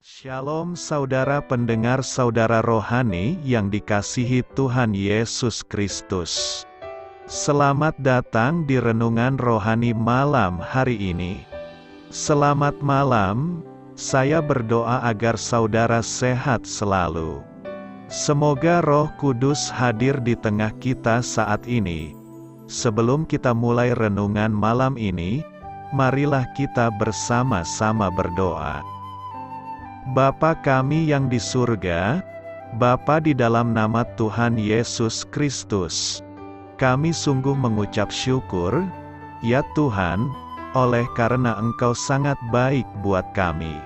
Shalom saudara pendengar saudara rohani yang dikasihi Tuhan Yesus Kristus. Selamat datang di Renungan Rohani malam hari ini. Selamat malam, saya berdoa agar saudara sehat selalu. Semoga Roh Kudus hadir di tengah kita saat ini. Sebelum kita mulai renungan malam ini, marilah kita bersama-sama berdoa. Bapa kami yang di surga, Bapa di dalam nama Tuhan Yesus Kristus, kami sungguh mengucap syukur, ya Tuhan, oleh karena Engkau sangat baik buat kami.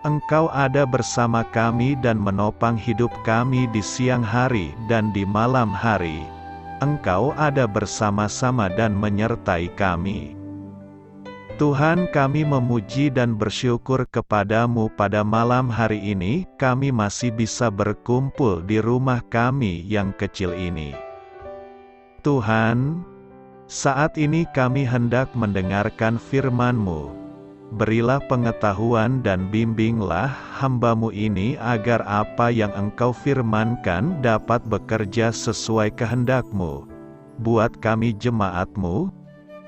Engkau ada bersama kami dan menopang hidup kami di siang hari dan di malam hari. Engkau ada bersama-sama dan menyertai kami. Tuhan, kami memuji dan bersyukur kepadamu pada malam hari ini, kami masih bisa berkumpul di rumah kami yang kecil ini. Tuhan, saat ini kami hendak mendengarkan firman-Mu. Berilah pengetahuan dan bimbinglah hamba-Mu ini agar apa yang Engkau firmankan dapat bekerja sesuai kehendak-Mu. Buat kami jemaat-Mu,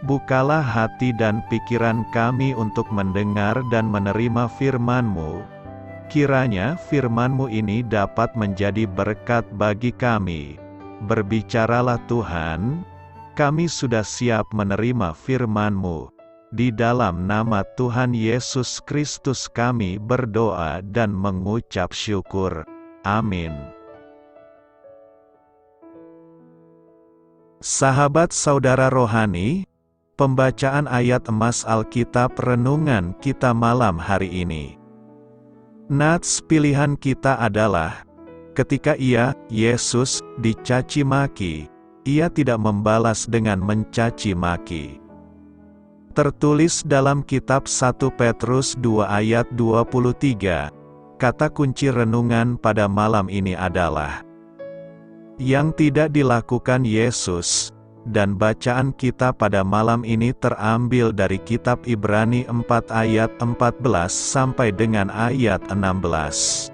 bukalah hati dan pikiran kami untuk mendengar dan menerima firman-Mu. Kiranya firman-Mu ini dapat menjadi berkat bagi kami. Berbicaralah Tuhan, kami sudah siap menerima firman-Mu. Di dalam nama Tuhan Yesus Kristus kami berdoa dan mengucap syukur. Amin. Sahabat saudara rohani, pembacaan ayat emas Alkitab renungan kita malam hari ini. Nats pilihan kita adalah, ketika Yesus, dicaci maki, ia tidak membalas dengan mencaci maki. Tertulis dalam kitab 1 Petrus 2 ayat 23, kata kunci renungan pada malam ini adalah, yang tidak dilakukan Yesus. Dan bacaan kita pada malam ini terambil dari kitab Ibrani 4 ayat 14 sampai dengan ayat 16.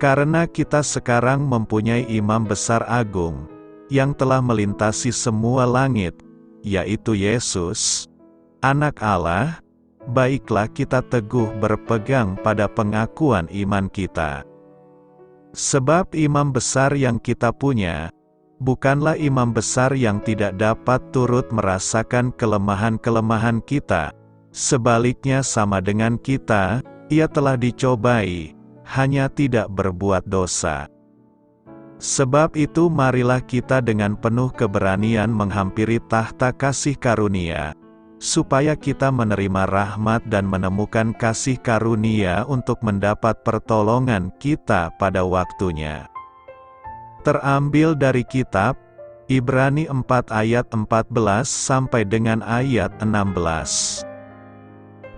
Karena kita sekarang mempunyai imam besar agung, yang telah melintasi semua langit, yaitu Yesus, Anak Allah, baiklah kita teguh berpegang pada pengakuan iman kita. Sebab imam besar yang kita punya, bukanlah imam besar yang tidak dapat turut merasakan kelemahan-kelemahan kita. Sebaliknya sama dengan kita, ia telah dicobai, hanya tidak berbuat dosa. Sebab itu marilah kita dengan penuh keberanian menghampiri tahta kasih karunia, supaya kita menerima rahmat dan menemukan kasih karunia untuk mendapat pertolongan kita pada waktunya. Terambil dari kitab Ibrani 4 ayat 14 sampai dengan ayat 16.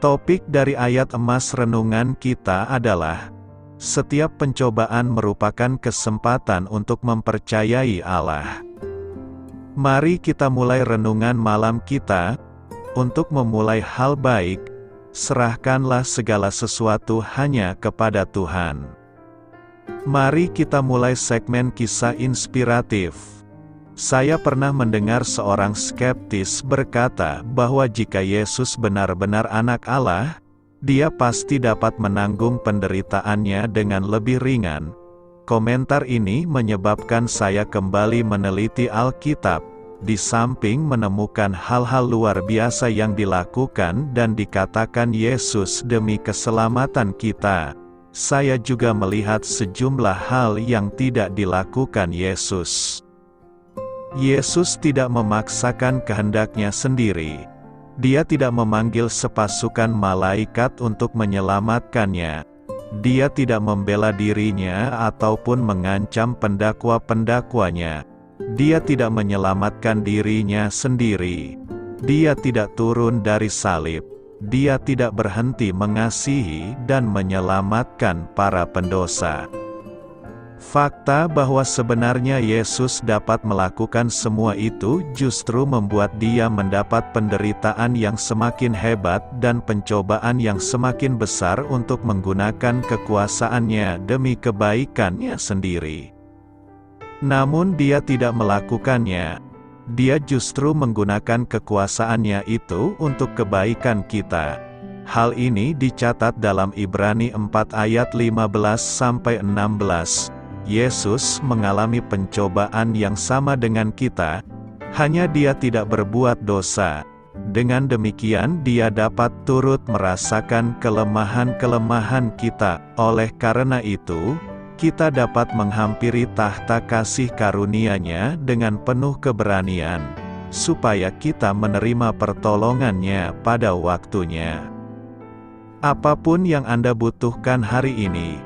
Topik dari ayat emas renungan kita adalah, setiap pencobaan merupakan kesempatan untuk mempercayai Allah. Mari kita mulai renungan malam kita. Untuk memulai hal baik, serahkanlah segala sesuatu hanya kepada Tuhan. Mari kita mulai segmen kisah inspiratif. Saya pernah mendengar seorang skeptis berkata bahwa jika Yesus benar-benar anak Allah, dia pasti dapat menanggung penderitaannya dengan lebih ringan. Komentar ini menyebabkan saya kembali meneliti Alkitab, di samping menemukan hal-hal luar biasa yang dilakukan dan dikatakan Yesus demi keselamatan kita. Saya juga melihat sejumlah hal yang tidak dilakukan Yesus. Yesus tidak memaksakan kehendaknya sendiri. Dia tidak memanggil sepasukan malaikat untuk menyelamatkannya. Dia tidak membela dirinya ataupun mengancam pendakwa-pendakwanya. Dia tidak menyelamatkan dirinya sendiri. Dia tidak turun dari salib. Dia tidak berhenti mengasihi dan menyelamatkan para pendosa. Fakta bahwa sebenarnya Yesus dapat melakukan semua itu justru membuat dia mendapat penderitaan yang semakin hebat dan pencobaan yang semakin besar untuk menggunakan kekuasaannya demi kebaikannya sendiri. Namun dia tidak melakukannya. Dia justru menggunakan kekuasaannya itu untuk kebaikan kita. Hal ini dicatat dalam Ibrani 4 ayat 15-16. Yesus mengalami pencobaan yang sama dengan kita, hanya dia tidak berbuat dosa. Dengan demikian dia dapat turut merasakan kelemahan-kelemahan kita. Oleh karena itu, kita dapat menghampiri tahta kasih karunia-Nya dengan penuh keberanian, supaya kita menerima pertolongannya pada waktunya. Apapun yang Anda butuhkan hari ini,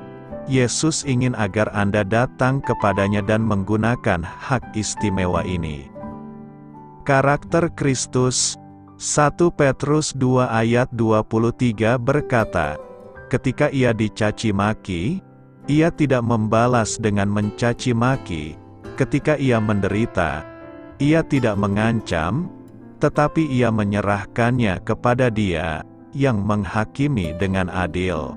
Yesus ingin agar Anda datang kepadanya dan menggunakan hak istimewa ini. Karakter Kristus, 1 Petrus 2 ayat 23 berkata, ketika ia dicaci maki, ia tidak membalas dengan mencaci maki. Ketika ia menderita, ia tidak mengancam, tetapi ia menyerahkannya kepada Dia yang menghakimi dengan adil.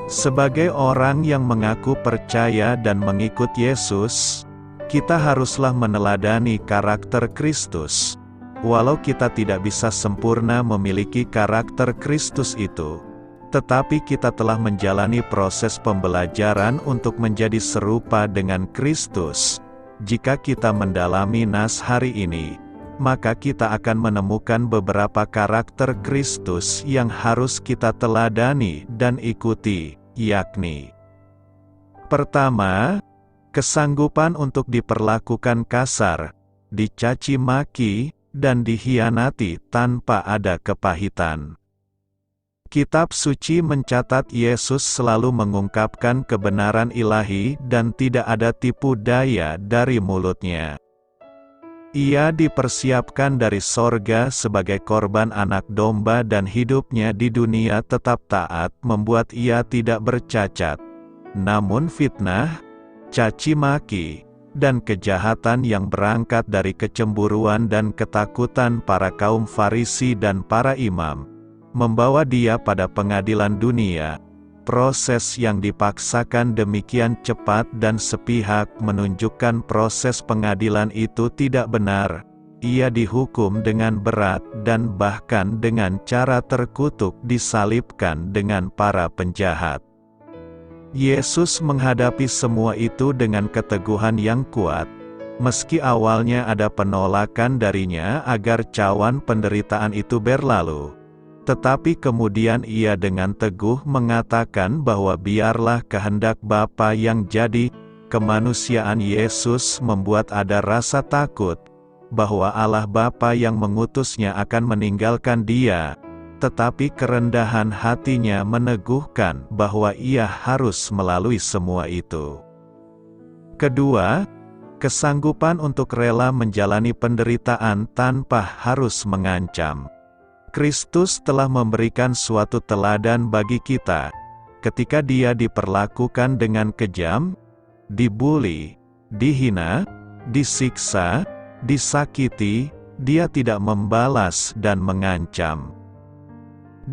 Sebagai orang yang mengaku percaya dan mengikut Yesus, kita haruslah meneladani karakter Kristus. Walau kita tidak bisa sempurna memiliki karakter Kristus itu, tetapi kita telah menjalani proses pembelajaran untuk menjadi serupa dengan Kristus. Jika kita mendalami nas hari ini, maka kita akan menemukan beberapa karakter Kristus yang harus kita teladani dan ikuti, yakni: pertama, kesanggupan untuk diperlakukan kasar, dicaci maki, dan dikhianati tanpa ada kepahitan. Kitab suci mencatat Yesus selalu mengungkapkan kebenaran ilahi dan tidak ada tipu daya dari mulutnya. Ia dipersiapkan dari sorga sebagai korban anak domba dan hidupnya di dunia tetap taat membuat ia tidak bercacat. Namun fitnah, caci maki, dan kejahatan yang berangkat dari kecemburuan dan ketakutan para kaum Farisi dan para imam, membawa dia pada pengadilan dunia. Proses yang dipaksakan demikian cepat dan sepihak menunjukkan proses pengadilan itu tidak benar. Ia dihukum dengan berat dan bahkan dengan cara terkutuk disalibkan dengan para penjahat. Yesus menghadapi semua itu dengan keteguhan yang kuat, meski awalnya ada penolakan darinya agar cawan penderitaan itu berlalu. Tetapi kemudian ia dengan teguh mengatakan bahwa biarlah kehendak Bapa yang jadi. Kemanusiaan Yesus membuat ada rasa takut, bahwa Allah Bapa yang mengutusnya akan meninggalkan dia. Tetapi kerendahan hatinya meneguhkan bahwa ia harus melalui semua itu. Kedua, kesanggupan untuk rela menjalani penderitaan tanpa harus mengancam. Kristus telah memberikan suatu teladan bagi kita. Ketika dia diperlakukan dengan kejam, dibuli, dihina, disiksa, disakiti, dia tidak membalas dan mengancam.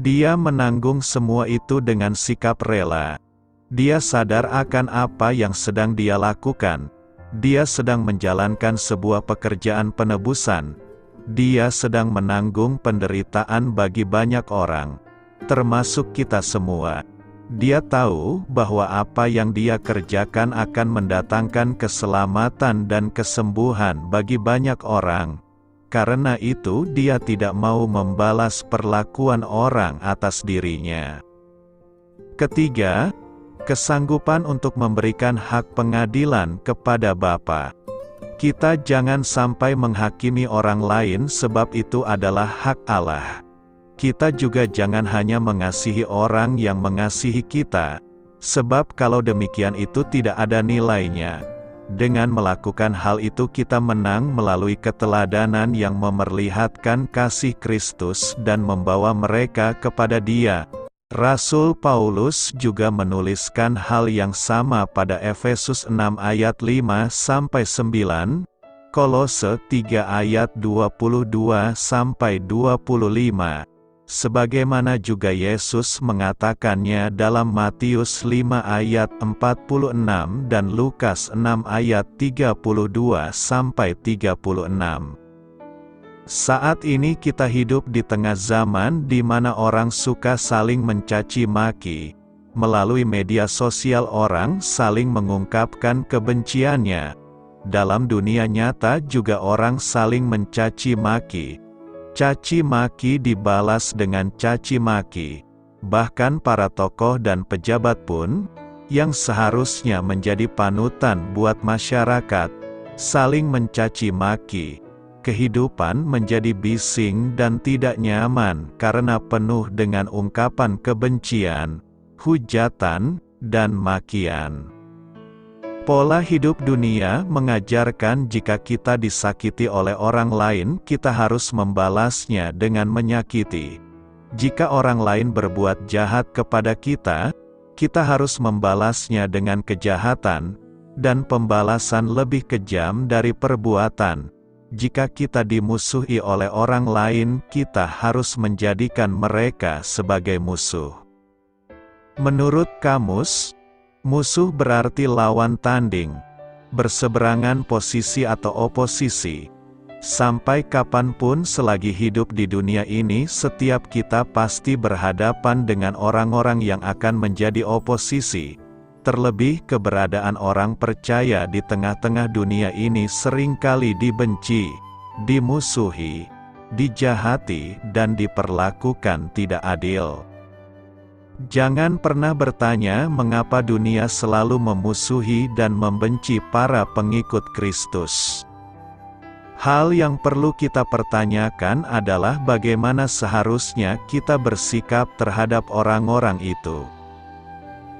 Dia menanggung semua itu dengan sikap rela. Dia sadar akan apa yang sedang dia lakukan. Dia sedang menjalankan sebuah pekerjaan penebusan. Dia sedang menanggung penderitaan bagi banyak orang, termasuk kita semua. Dia tahu bahwa apa yang dia kerjakan akan mendatangkan keselamatan dan kesembuhan bagi banyak orang. Karena itu dia tidak mau membalas perlakuan orang atas dirinya. Ketiga, kesanggupan untuk memberikan hak pengadilan kepada Bapa. Kita jangan sampai menghakimi orang lain sebab itu adalah hak Allah. Kita juga jangan hanya mengasihi orang yang mengasihi kita, sebab kalau demikian itu tidak ada nilainya. Dengan melakukan hal itu kita menang melalui keteladanan yang memperlihatkan kasih Kristus dan membawa mereka kepada Dia. Rasul Paulus juga menuliskan hal yang sama pada Efesus 6 ayat 5-9, Kolose 3 ayat 22-25, sebagaimana juga Yesus mengatakannya dalam Matius 5 ayat 46 dan Lukas 6 ayat 32-36. Saat ini kita hidup di tengah zaman di mana orang suka saling mencaci maki. Melalui media sosial orang saling mengungkapkan kebenciannya. Dalam dunia nyata juga orang saling mencaci maki. Caci maki dibalas dengan caci maki. Bahkan para tokoh dan pejabat pun, yang seharusnya menjadi panutan buat masyarakat, saling mencaci maki. Kehidupan menjadi bising dan tidak nyaman karena penuh dengan ungkapan kebencian, hujatan, dan makian. Pola hidup dunia mengajarkan jika kita disakiti oleh orang lain, kita harus membalasnya dengan menyakiti. Jika orang lain berbuat jahat kepada kita, kita harus membalasnya dengan kejahatan, dan pembalasan lebih kejam dari perbuatan. Jika kita dimusuhi oleh orang lain, kita harus menjadikan mereka sebagai musuh. Menurut kamus, musuh berarti lawan tanding, berseberangan posisi atau oposisi. Sampai kapanpun selagi hidup di dunia ini, setiap kita pasti berhadapan dengan orang-orang yang akan menjadi oposisi. Terlebih keberadaan orang percaya di tengah-tengah dunia ini seringkali dibenci, dimusuhi, dijahati, dan diperlakukan tidak adil. Jangan pernah bertanya mengapa dunia selalu memusuhi dan membenci para pengikut Kristus. Hal yang perlu kita pertanyakan adalah bagaimana seharusnya kita bersikap terhadap orang-orang itu.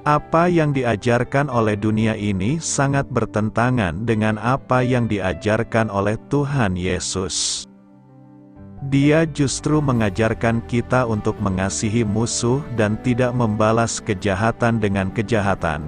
Apa yang diajarkan oleh dunia ini sangat bertentangan dengan apa yang diajarkan oleh Tuhan Yesus. Dia justru mengajarkan kita untuk mengasihi musuh dan tidak membalas kejahatan dengan kejahatan.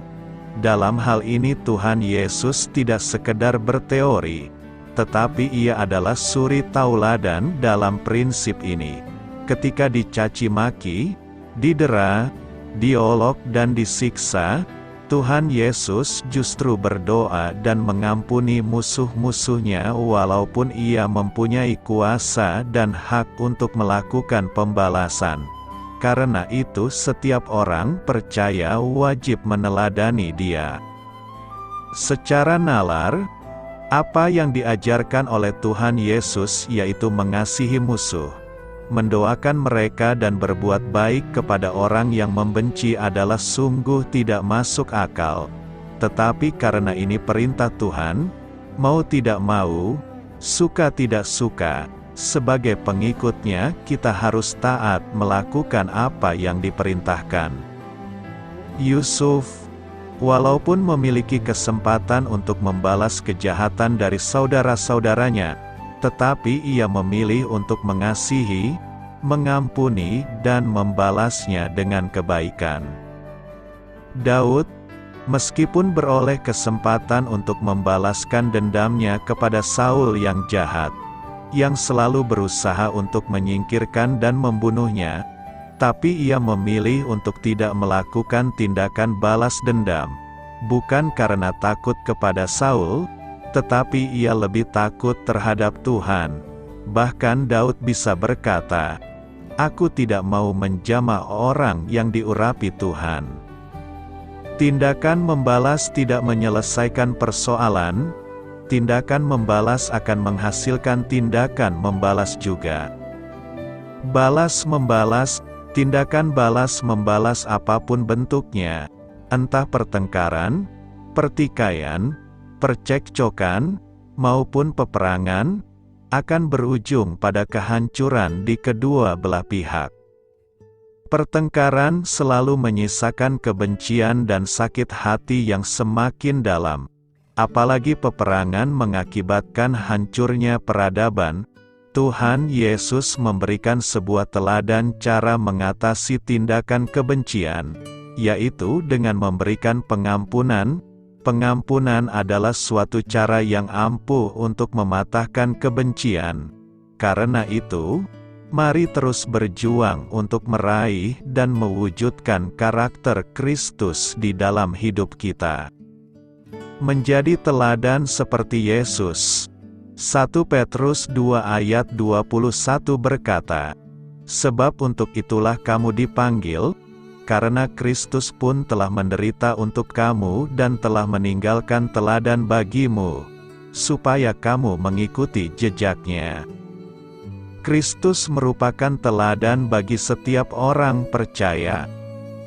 Dalam hal ini Tuhan Yesus tidak sekedar berteori, tetapi Ia adalah suri tauladan dalam prinsip ini. Ketika dicaci maki, didera, diolok dan disiksa, Tuhan Yesus justru berdoa dan mengampuni musuh-musuhnya walaupun Ia mempunyai kuasa dan hak untuk melakukan pembalasan. Karena itu setiap orang percaya wajib meneladani Dia. Secara nalar, apa yang diajarkan oleh Tuhan Yesus yaitu mengasihi musuh, mendoakan mereka dan berbuat baik kepada orang yang membenci adalah sungguh tidak masuk akal. Tetapi karena ini perintah Tuhan, mau tidak mau, suka tidak suka, sebagai pengikutnya kita harus taat melakukan apa yang diperintahkan. Yusuf, walaupun memiliki kesempatan untuk membalas kejahatan dari saudara-saudaranya, tetapi ia memilih untuk mengasihi, mengampuni, dan membalasnya dengan kebaikan. Daud, meskipun beroleh kesempatan untuk membalaskan dendamnya kepada Saul yang jahat, yang selalu berusaha untuk menyingkirkan dan membunuhnya, tapi ia memilih untuk tidak melakukan tindakan balas dendam, bukan karena takut kepada Saul, tetapi ia lebih takut terhadap Tuhan. Bahkan Daud bisa berkata, "Aku tidak mau menjamah orang yang diurapi Tuhan." Tindakan membalas tidak menyelesaikan persoalan, tindakan membalas akan menghasilkan tindakan membalas juga. Balas-membalas, tindakan balas-membalas apapun bentuknya, entah pertengkaran, pertikaian, percekcokan, maupun peperangan, akan berujung pada kehancuran di kedua belah pihak. Pertengkaran selalu menyisakan kebencian dan sakit hati yang semakin dalam. Apalagi peperangan mengakibatkan hancurnya peradaban, Tuhan Yesus memberikan sebuah teladan cara mengatasi tindakan kebencian, yaitu dengan memberikan pengampunan. Pengampunan adalah suatu cara yang ampuh untuk mematahkan kebencian. Karena itu, mari terus berjuang untuk meraih dan mewujudkan karakter Kristus di dalam hidup kita. Menjadi teladan seperti Yesus. 1 Petrus 2 ayat 21 berkata, "Sebab untuk itulah kamu dipanggil, karena Kristus pun telah menderita untuk kamu dan telah meninggalkan teladan bagimu, supaya kamu mengikuti jejaknya." Kristus merupakan teladan bagi setiap orang percaya.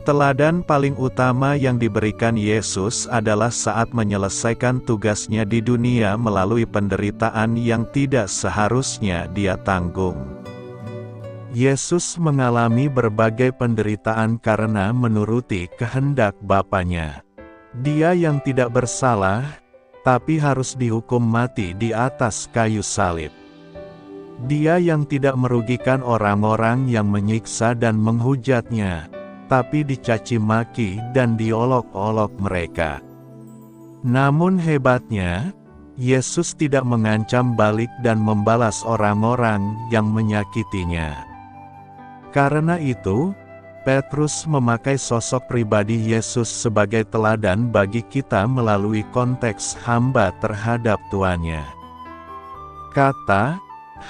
Teladan paling utama yang diberikan Yesus adalah saat menyelesaikan tugasnya di dunia melalui penderitaan yang tidak seharusnya Dia tanggung. Yesus mengalami berbagai penderitaan karena menuruti kehendak Bapa-Nya. Dia yang tidak bersalah, tapi harus dihukum mati di atas kayu salib. Dia yang tidak merugikan orang-orang yang menyiksa dan menghujatnya, tapi dicaci maki dan diolok-olok mereka. Namun hebatnya, Yesus tidak mengancam balik dan membalas orang-orang yang menyakitinya. Karena itu, Petrus memakai sosok pribadi Yesus sebagai teladan bagi kita melalui konteks hamba terhadap tuannya. Kata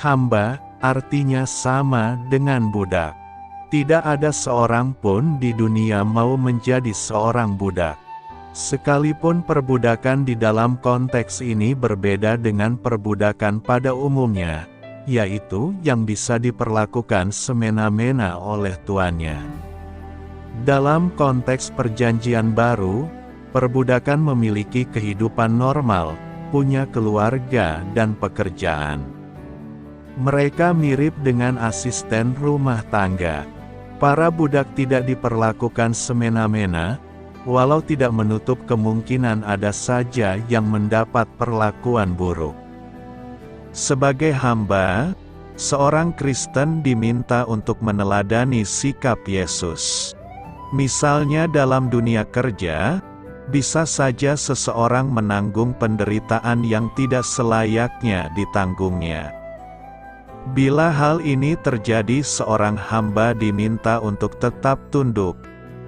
hamba artinya sama dengan budak. Tidak ada seorang pun di dunia mau menjadi seorang budak. Sekalipun perbudakan di dalam konteks ini berbeda dengan perbudakan pada umumnya, yaitu yang bisa diperlakukan semena-mena oleh tuannya. Dalam konteks perjanjian baru, perbudakan memiliki kehidupan normal, punya keluarga dan pekerjaan. Mereka mirip dengan asisten rumah tangga. Para budak tidak diperlakukan semena-mena, walau tidak menutup kemungkinan ada saja yang mendapat perlakuan buruk. Sebagai hamba, seorang Kristen diminta untuk meneladani sikap Yesus. Misalnya dalam dunia kerja, bisa saja seseorang menanggung penderitaan yang tidak selayaknya ditanggungnya. Bila hal ini terjadi, seorang hamba diminta untuk tetap tunduk.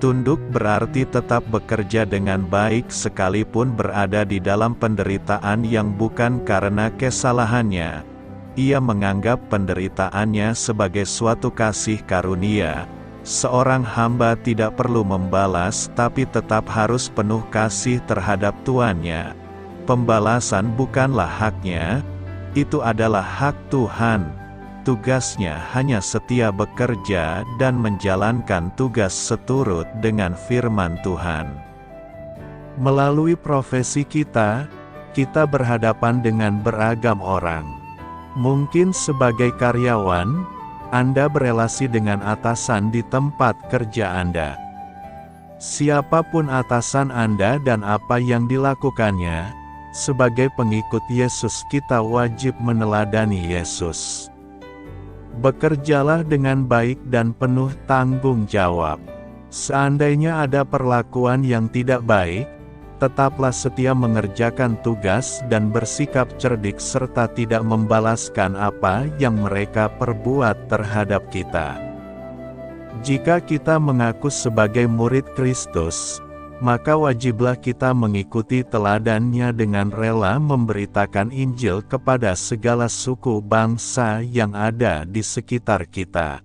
Tunduk berarti tetap bekerja dengan baik sekalipun berada di dalam penderitaan yang bukan karena kesalahannya. Ia menganggap penderitaannya sebagai suatu kasih karunia. Seorang hamba tidak perlu membalas tapi tetap harus penuh kasih terhadap tuannya. Pembalasan bukanlah haknya, itu adalah hak Tuhan. Tugasnya hanya setia bekerja dan menjalankan tugas seturut dengan firman Tuhan. Melalui profesi kita berhadapan dengan beragam orang. Mungkin sebagai karyawan, Anda berelasi dengan atasan di tempat kerja Anda. Siapapun atasan Anda dan apa yang dilakukannya, sebagai pengikut Yesus kita wajib meneladani Yesus. Bekerjalah dengan baik dan penuh tanggung jawab. Seandainya ada perlakuan yang tidak baik, tetaplah setia mengerjakan tugas dan bersikap cerdik serta tidak membalaskan apa yang mereka perbuat terhadap kita. Jika kita mengaku sebagai murid Kristus, maka wajiblah kita mengikuti teladannya dengan rela memberitakan Injil kepada segala suku bangsa yang ada di sekitar kita.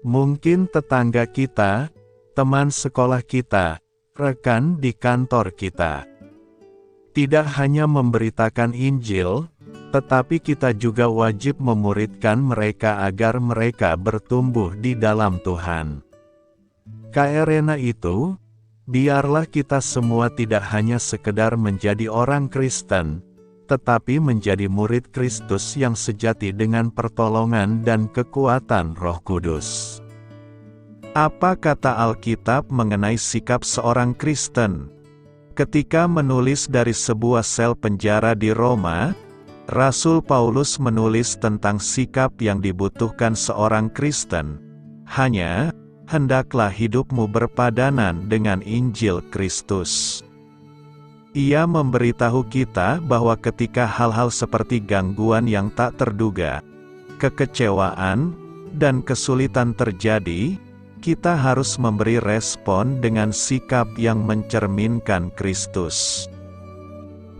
Mungkin tetangga kita, teman sekolah kita, rekan di kantor kita. Tidak hanya memberitakan Injil, tetapi kita juga wajib memuridkan mereka agar mereka bertumbuh di dalam Tuhan. Karena itu, biarlah kita semua tidak hanya sekedar menjadi orang Kristen, tetapi menjadi murid Kristus yang sejati dengan pertolongan dan kekuatan Roh Kudus. Apa kata Alkitab mengenai sikap seorang Kristen? Ketika menulis dari sebuah sel penjara di Roma, Rasul Paulus menulis tentang sikap yang dibutuhkan seorang Kristen. Hanya, hendaklah hidupmu berpadanan dengan Injil Kristus. Ia memberitahu kita bahwa ketika hal-hal seperti gangguan yang tak terduga, kekecewaan, dan kesulitan terjadi, kita harus memberi respon dengan sikap yang mencerminkan Kristus.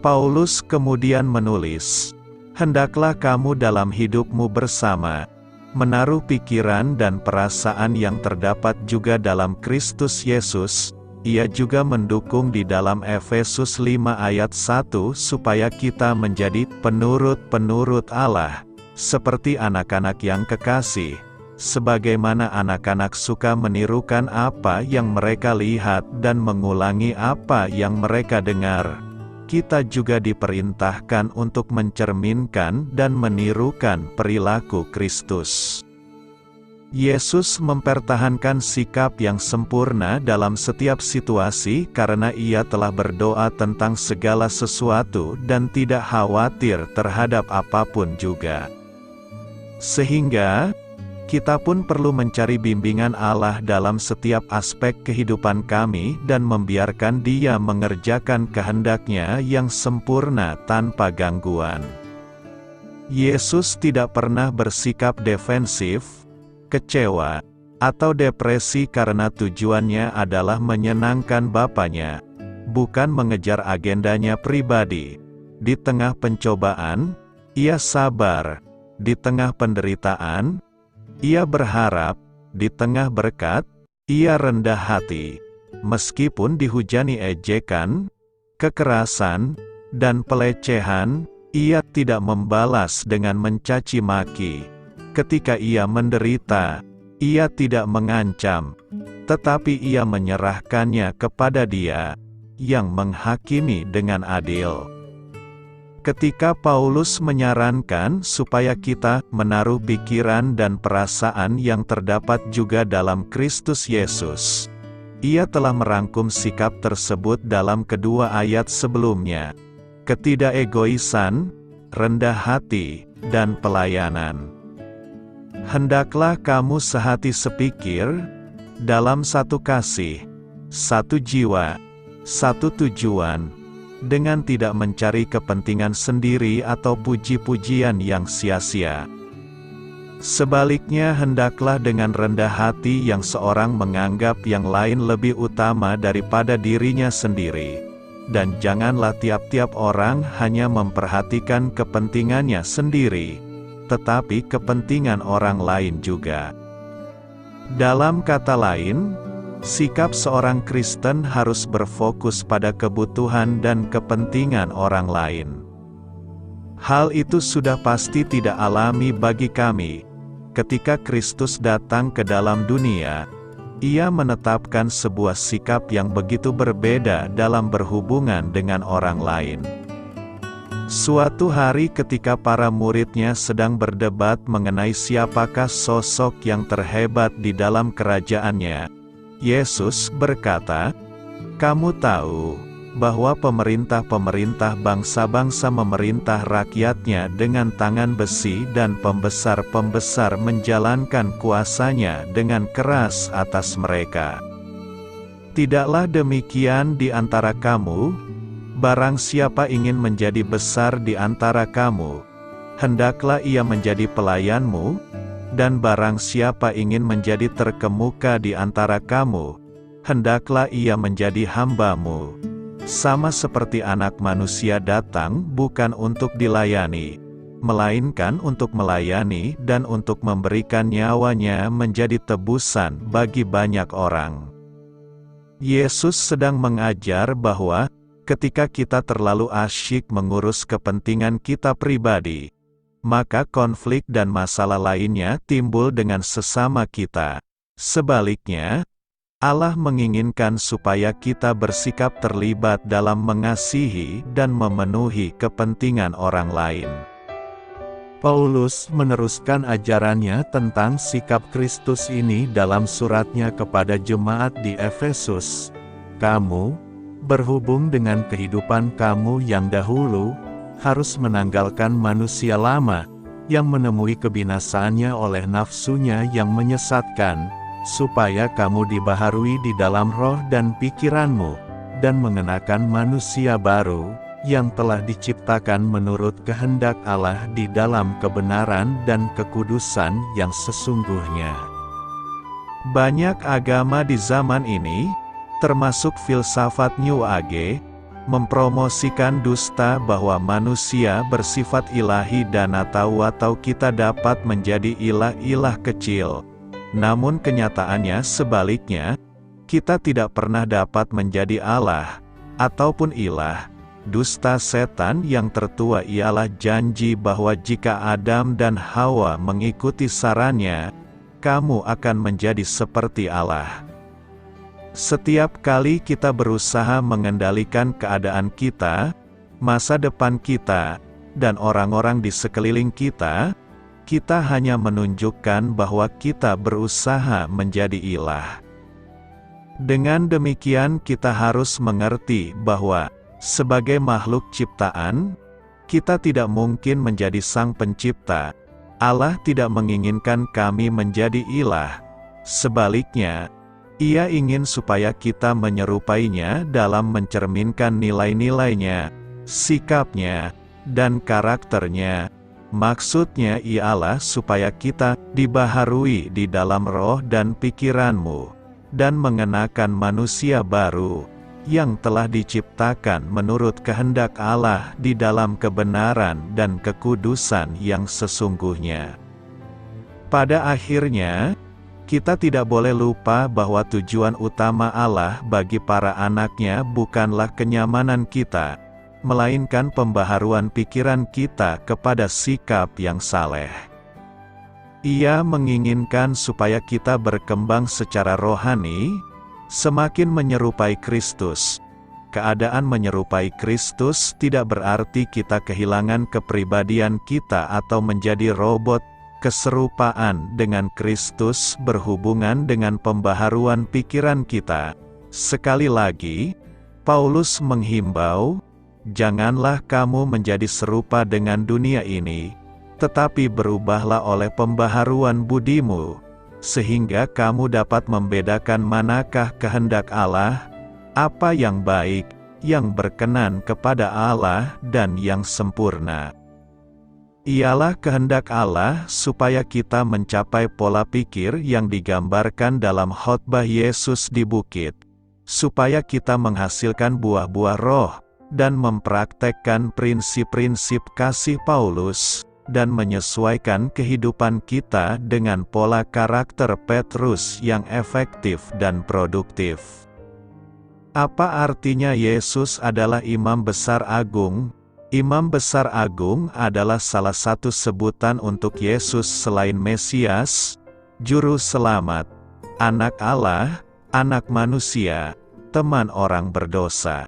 Paulus kemudian menulis, "Hendaklah kamu dalam hidupmu bersama, menaruh pikiran dan perasaan yang terdapat juga dalam Kristus Yesus." Ia juga mendukung di dalam Efesus 5 ayat 1 supaya kita menjadi penurut-penurut Allah, seperti anak-anak yang kekasih. Sebagaimana anak-anak suka menirukan apa yang mereka lihat dan mengulangi apa yang mereka dengar, kita juga diperintahkan untuk mencerminkan dan menirukan perilaku Kristus. Yesus mempertahankan sikap yang sempurna dalam setiap situasi karena ia telah berdoa tentang segala sesuatu dan tidak khawatir terhadap apapun juga. Sehingga, kita pun perlu mencari bimbingan Allah dalam setiap aspek kehidupan kami dan membiarkan Dia mengerjakan kehendak-Nya yang sempurna tanpa gangguan. Yesus tidak pernah bersikap defensif, kecewa, atau depresi karena tujuannya adalah menyenangkan Bapanya, bukan mengejar agendanya pribadi. Di tengah pencobaan, Ia sabar. Di tengah penderitaan, Ia berharap. Di tengah berkat, Ia rendah hati. Meskipun dihujani ejekan, kekerasan, dan pelecehan, Ia tidak membalas dengan mencaci maki. Ketika Ia menderita, Ia tidak mengancam, tetapi Ia menyerahkannya kepada Dia yang menghakimi dengan adil. Ketika Paulus menyarankan supaya kita menaruh pikiran dan perasaan yang terdapat juga dalam Kristus Yesus, ia telah merangkum sikap tersebut dalam kedua ayat sebelumnya: ketidakegoisan, rendah hati, dan pelayanan. Hendaklah kamu sehati sepikir, dalam satu kasih, satu jiwa, satu tujuan, dengan tidak mencari kepentingan sendiri atau puji-pujian yang sia-sia. Sebaliknya hendaklah dengan rendah hati yang seorang menganggap yang lain lebih utama daripada dirinya sendiri. Dan janganlah tiap-tiap orang hanya memperhatikan kepentingannya sendiri, tetapi kepentingan orang lain juga. Dalam kata lain, sikap seorang Kristen harus berfokus pada kebutuhan dan kepentingan orang lain. Hal itu sudah pasti tidak alami bagi kami. Ketika Kristus datang ke dalam dunia, Ia menetapkan sebuah sikap yang begitu berbeda dalam berhubungan dengan orang lain. Suatu hari ketika para murid-Nya sedang berdebat mengenai siapakah sosok yang terhebat di dalam kerajaan-Nya, Yesus berkata, "Kamu tahu bahwa pemerintah-pemerintah bangsa-bangsa memerintah rakyatnya dengan tangan besi dan pembesar-pembesar menjalankan kuasanya dengan keras atas mereka. Tidaklah demikian di antara kamu. Barang siapa ingin menjadi besar di antara kamu, hendaklah ia menjadi pelayanmu, dan barang siapa ingin menjadi terkemuka di antara kamu, hendaklah ia menjadi hambamu. Sama seperti Anak Manusia datang bukan untuk dilayani, melainkan untuk melayani dan untuk memberikan nyawanya menjadi tebusan bagi banyak orang." Yesus sedang mengajar bahwa, ketika kita terlalu asyik mengurus kepentingan kita pribadi, maka konflik dan masalah lainnya timbul dengan sesama kita. Sebaliknya, Allah menginginkan supaya kita bersikap terlibat dalam mengasihi dan memenuhi kepentingan orang lain. Paulus meneruskan ajarannya tentang sikap Kristus ini dalam suratnya kepada jemaat di Efesus. "Kamu, berhubung dengan kehidupan kamu yang dahulu, harus menanggalkan manusia lama, yang menemui kebinasaannya oleh nafsunya yang menyesatkan, supaya kamu dibaharui di dalam roh dan pikiranmu, dan mengenakan manusia baru, yang telah diciptakan menurut kehendak Allah di dalam kebenaran dan kekudusan yang sesungguhnya. Banyak agama di zaman ini, termasuk filsafat New Age, mempromosikan dusta bahwa manusia bersifat ilahi dan atau kita dapat menjadi ilah-ilah kecil. Namun kenyataannya sebaliknya, kita tidak pernah dapat menjadi Allah, ataupun ilah. Dusta setan yang tertua ialah janji bahwa jika Adam dan Hawa mengikuti sarannya, kamu akan menjadi seperti Allah. Setiap kali kita berusaha mengendalikan keadaan kita, masa depan kita, dan orang-orang di sekeliling kita, kita hanya menunjukkan bahwa kita berusaha menjadi ilah. Dengan demikian kita harus mengerti bahwa, sebagai makhluk ciptaan, kita tidak mungkin menjadi sang pencipta. Allah tidak menginginkan kami menjadi ilah. Sebaliknya, Ia ingin supaya kita menyerupainya dalam mencerminkan nilai-nilainya, sikapnya, dan karakternya. Maksudnya ialah supaya kita dibaharui di dalam roh dan pikiranmu, dan mengenakan manusia baru, yang telah diciptakan menurut kehendak Allah di dalam kebenaran dan kekudusan yang sesungguhnya. Pada akhirnya, kita tidak boleh lupa bahwa tujuan utama Allah bagi para anak-Nya bukanlah kenyamanan kita, melainkan pembaharuan pikiran kita kepada sikap yang saleh. Ia menginginkan supaya kita berkembang secara rohani, semakin menyerupai Kristus. Keadaan menyerupai Kristus tidak berarti kita kehilangan kepribadian kita atau menjadi robot. Keserupaan dengan Kristus berhubungan dengan pembaharuan pikiran kita. Sekali lagi, Paulus menghimbau, janganlah kamu menjadi serupa dengan dunia ini, tetapi berubahlah oleh pembaharuan budimu, sehingga kamu dapat membedakan manakah kehendak Allah, apa yang baik, yang berkenan kepada Allah dan yang sempurna. Ialah kehendak Allah supaya kita mencapai pola pikir yang digambarkan dalam khotbah Yesus di bukit, supaya kita menghasilkan buah-buah roh, dan mempraktekkan prinsip-prinsip kasih Paulus, dan menyesuaikan kehidupan kita dengan pola karakter Petrus yang efektif dan produktif. Apa artinya Yesus adalah Imam Besar Agung? Imam Besar Agung adalah salah satu sebutan untuk Yesus selain Mesias, Juru Selamat, Anak Allah, Anak Manusia, Teman orang berdosa.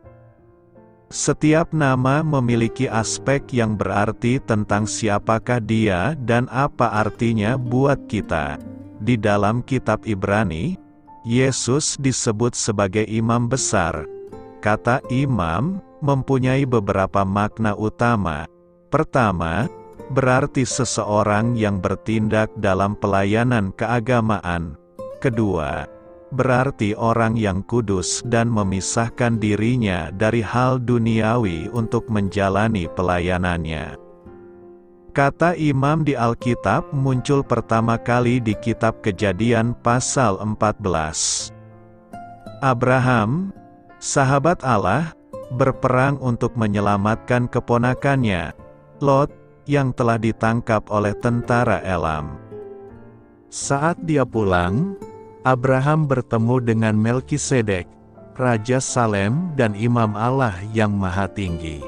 Setiap nama memiliki aspek yang berarti tentang siapakah Dia dan apa artinya buat kita. Di dalam kitab Ibrani, Yesus disebut sebagai Imam Besar. Kata imam mempunyai beberapa makna utama. Pertama, berarti seseorang yang bertindak dalam pelayanan keagamaan. Kedua, berarti orang yang kudus dan memisahkan dirinya dari hal duniawi untuk menjalani pelayanannya. Kata imam di Alkitab muncul pertama kali di kitab Kejadian pasal 14. Abraham, sahabat Allah, berperang untuk menyelamatkan keponakannya, Lot, yang telah ditangkap oleh tentara Elam. Saat dia pulang, Abraham bertemu dengan Melkisedek, Raja Salem dan Imam Allah yang Maha Tinggi.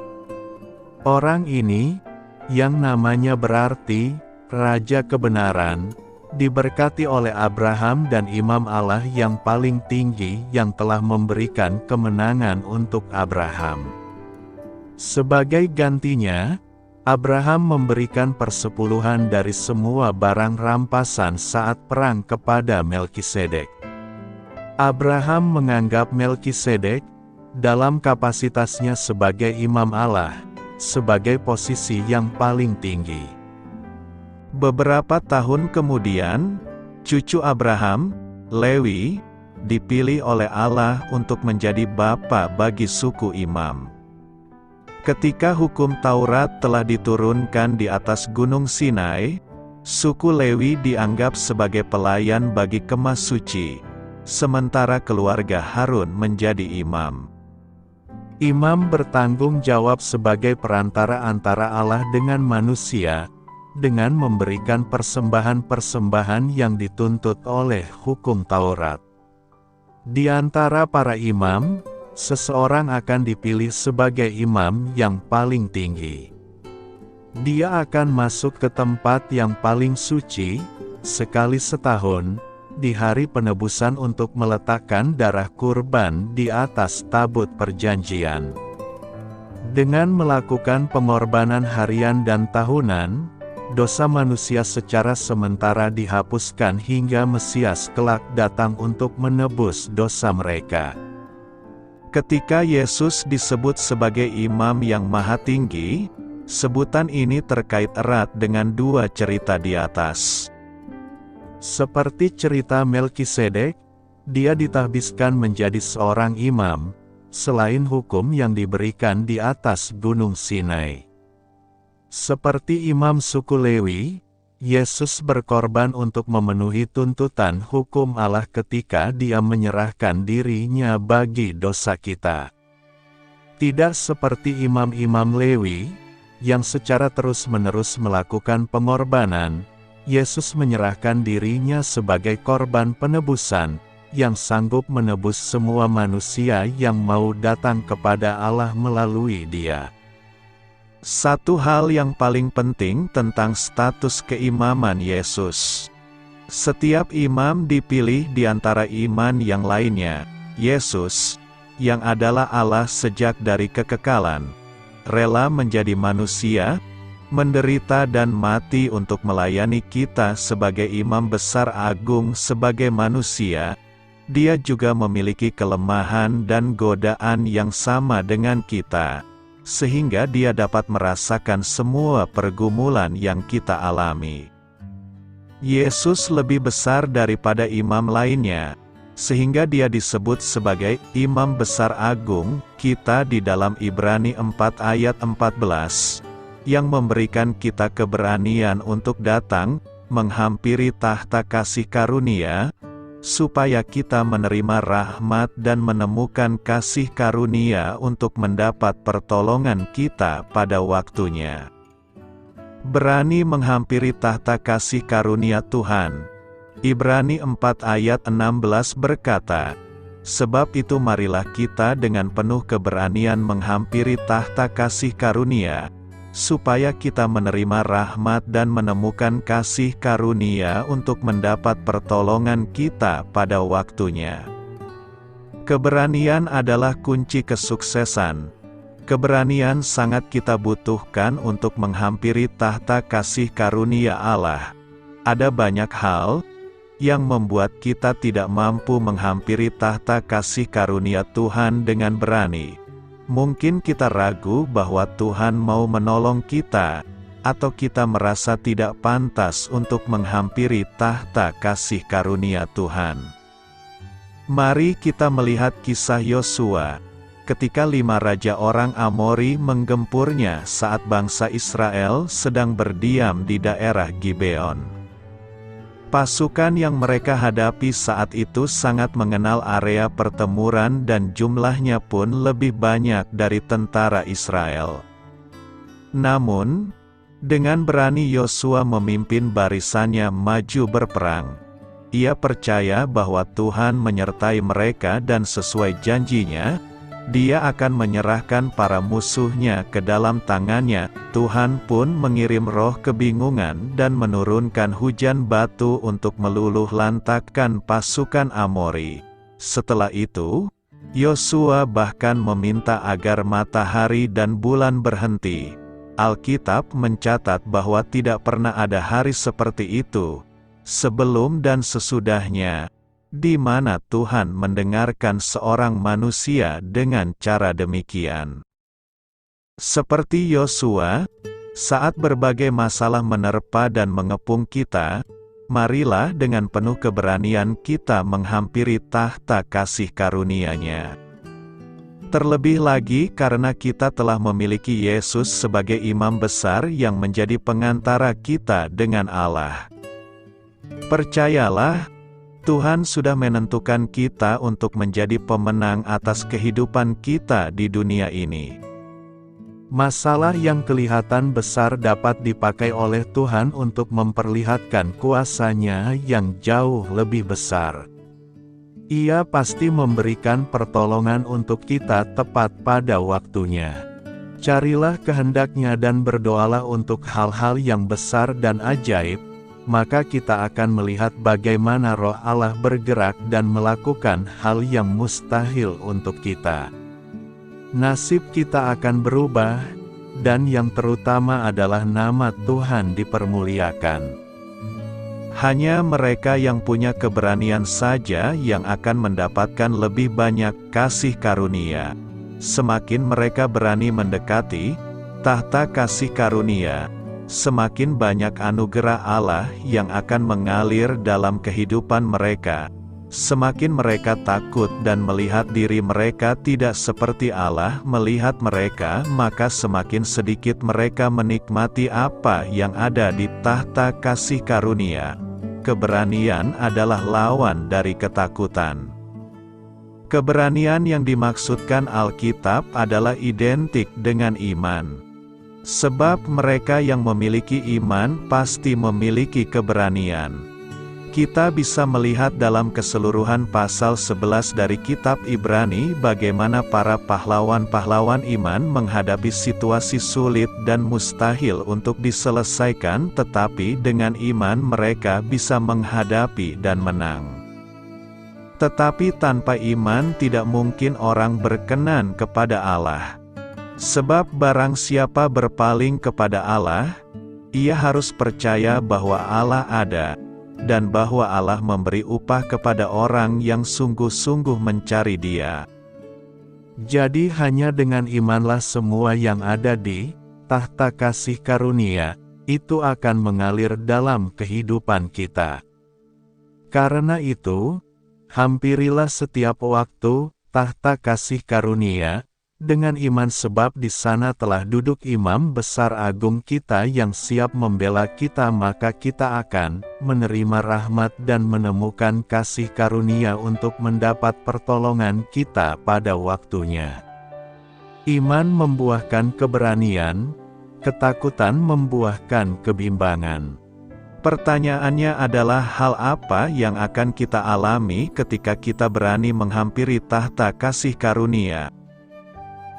Orang ini, yang namanya berarti Raja Kebenaran, diberkati oleh Abraham dan Imam Allah yang paling tinggi yang telah memberikan kemenangan untuk Abraham. Sebagai gantinya, Abraham memberikan persepuluhan dari semua barang rampasan saat perang kepada Melkisedek. Abraham menganggap Melkisedek, dalam kapasitasnya sebagai Imam Allah, sebagai posisi yang paling tinggi. Beberapa tahun kemudian, cucu Abraham, Lewi, dipilih oleh Allah untuk menjadi bapa bagi suku Imam. Ketika hukum Taurat telah diturunkan di atas Gunung Sinai, suku Lewi dianggap sebagai pelayan bagi kemah suci, sementara keluarga Harun menjadi imam. Imam bertanggung jawab sebagai perantara antara Allah dengan manusia, dengan memberikan persembahan-persembahan yang dituntut oleh hukum Taurat. Di antara para imam, seseorang akan dipilih sebagai imam yang paling tinggi. Dia akan masuk ke tempat yang paling suci, sekali setahun, di hari penebusan untuk meletakkan darah kurban di atas tabut perjanjian. Dengan melakukan pengorbanan harian dan tahunan, dosa manusia secara sementara dihapuskan hingga Mesias kelak datang untuk menebus dosa mereka. Ketika Yesus disebut sebagai imam yang maha tinggi, sebutan ini terkait erat dengan dua cerita di atas. Seperti cerita Melkisedek, dia ditahbiskan menjadi seorang imam, selain hukum yang diberikan di atas Gunung Sinai. Seperti imam suku Lewi, Yesus berkorban untuk memenuhi tuntutan hukum Allah ketika dia menyerahkan dirinya bagi dosa kita. Tidak seperti imam-imam Lewi, yang secara terus-menerus melakukan pengorbanan, Yesus menyerahkan dirinya sebagai korban penebusan, yang sanggup menebus semua manusia yang mau datang kepada Allah melalui Dia. Satu hal yang paling penting tentang status keimaman Yesus. Setiap imam dipilih di antara iman yang lainnya. Yesus, yang adalah Allah sejak dari kekekalan, rela menjadi manusia, menderita dan mati untuk melayani kita sebagai imam besar agung sebagai manusia. Dia juga memiliki kelemahan dan godaan yang sama dengan kita, sehingga dia dapat merasakan semua pergumulan yang kita alami. Yesus lebih besar daripada imam lainnya, sehingga dia disebut sebagai imam besar agung kita di dalam Ibrani 4 ayat 14, yang memberikan kita keberanian untuk datang, menghampiri tahta kasih karunia, supaya kita menerima rahmat dan menemukan kasih karunia untuk mendapat pertolongan kita pada waktunya. Berani menghampiri tahta kasih karunia Tuhan. Ibrani 4 ayat 16 berkata, "Sebab itu marilah kita dengan penuh keberanian menghampiri tahta kasih karunia, supaya kita menerima rahmat dan menemukan kasih karunia untuk mendapat pertolongan kita pada waktunya." Keberanian adalah kunci kesuksesan. Keberanian sangat kita butuhkan untuk menghampiri tahta kasih karunia Allah. Ada banyak hal yang membuat kita tidak mampu menghampiri tahta kasih karunia Tuhan dengan berani. Mungkin kita ragu bahwa Tuhan mau menolong kita, atau kita merasa tidak pantas untuk menghampiri tahta kasih karunia Tuhan. Mari kita melihat kisah Yosua, ketika 5 raja orang Amori menggempurnya saat bangsa Israel sedang berdiam di daerah Gibeon. Pasukan yang mereka hadapi saat itu sangat mengenal area pertempuran dan jumlahnya pun lebih banyak dari tentara Israel. Namun, dengan berani Yosua memimpin barisannya maju berperang. Ia percaya bahwa Tuhan menyertai mereka dan sesuai janjinya, Dia akan menyerahkan para musuhnya ke dalam tangannya. Tuhan pun mengirim roh kebingungan dan menurunkan hujan batu untuk meluluh lantakkan pasukan Amori. Setelah itu, Yosua bahkan meminta agar matahari dan bulan berhenti. Alkitab mencatat bahwa tidak pernah ada hari seperti itu, sebelum dan sesudahnya, di mana Tuhan mendengarkan seorang manusia dengan cara demikian. Seperti Yosua, saat berbagai masalah menerpa dan mengepung kita, marilah dengan penuh keberanian kita menghampiri tahta kasih karunia-Nya. Terlebih lagi karena kita telah memiliki Yesus sebagai imam besar yang menjadi pengantara kita dengan Allah. Percayalah, Tuhan sudah menentukan kita untuk menjadi pemenang atas kehidupan kita di dunia ini. Masalah yang kelihatan besar dapat dipakai oleh Tuhan untuk memperlihatkan kuasa-Nya yang jauh lebih besar. Ia pasti memberikan pertolongan untuk kita tepat pada waktunya. Carilah kehendak-Nya dan berdoalah untuk hal-hal yang besar dan ajaib, maka kita akan melihat bagaimana Roh Allah bergerak dan melakukan hal yang mustahil untuk kita. Nasib kita akan berubah, dan yang terutama adalah nama Tuhan dipermuliakan. Hanya mereka yang punya keberanian saja yang akan mendapatkan lebih banyak kasih karunia. Semakin mereka berani mendekati tahta kasih karunia, semakin banyak anugerah Allah yang akan mengalir dalam kehidupan mereka. Semakin mereka takut dan melihat diri mereka tidak seperti Allah melihat mereka, maka semakin sedikit mereka menikmati apa yang ada di tahta kasih karunia. Keberanian adalah lawan dari ketakutan. Keberanian yang dimaksudkan Alkitab adalah identik dengan iman. Sebab mereka yang memiliki iman pasti memiliki keberanian. Kita bisa melihat dalam keseluruhan pasal 11 dari kitab Ibrani bagaimana para pahlawan-pahlawan iman menghadapi situasi sulit dan mustahil untuk diselesaikan, tetapi dengan iman mereka bisa menghadapi dan menang. Tetapi tanpa iman tidak mungkin orang berkenan kepada Allah. Sebab barang siapa berpaling kepada Allah, ia harus percaya bahwa Allah ada, dan bahwa Allah memberi upah kepada orang yang sungguh-sungguh mencari Dia. Jadi hanya dengan imanlah semua yang ada di tahta kasih karunia, itu akan mengalir dalam kehidupan kita. Karena itu, hampirilah setiap waktu tahta kasih karunia, dengan iman sebab di sana telah duduk imam besar agung kita yang siap membela kita, maka kita akan menerima rahmat dan menemukan kasih karunia untuk mendapat pertolongan kita pada waktunya. Iman membuahkan keberanian, ketakutan membuahkan kebimbangan. Pertanyaannya adalah hal apa yang akan kita alami ketika kita berani menghampiri tahta kasih karunia?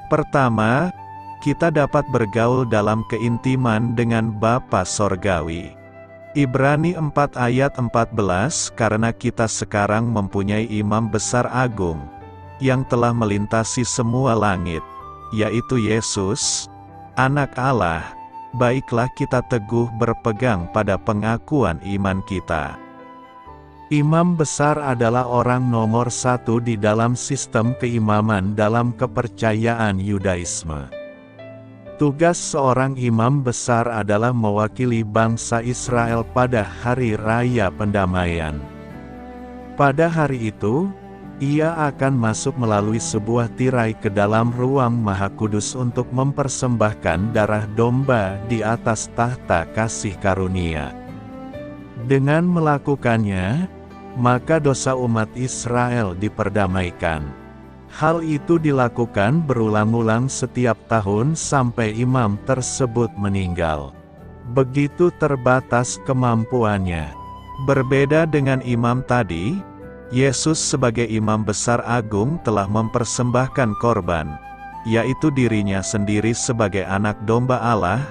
Pertama, kita dapat bergaul dalam keintiman dengan Bapa Sorgawi. Ibrani 4 ayat 14, karena kita sekarang mempunyai imam besar agung, yang telah melintasi semua langit, yaitu Yesus, Anak Allah, baiklah kita teguh berpegang pada pengakuan iman kita. Imam besar adalah orang nomor satu di dalam sistem keimaman dalam kepercayaan Yudaisme. Tugas seorang imam besar adalah mewakili bangsa Israel pada hari raya pendamaian. Pada hari itu, ia akan masuk melalui sebuah tirai ke dalam ruang Maha Kudus untuk mempersembahkan darah domba di atas tahta kasih karunia. Dengan melakukannya, maka dosa umat Israel diperdamaikan. Hal itu dilakukan berulang-ulang setiap tahun sampai imam tersebut meninggal. Begitu terbatas kemampuannya. Berbeda dengan imam tadi, Yesus sebagai imam besar agung telah mempersembahkan korban, yaitu dirinya sendiri sebagai anak domba Allah,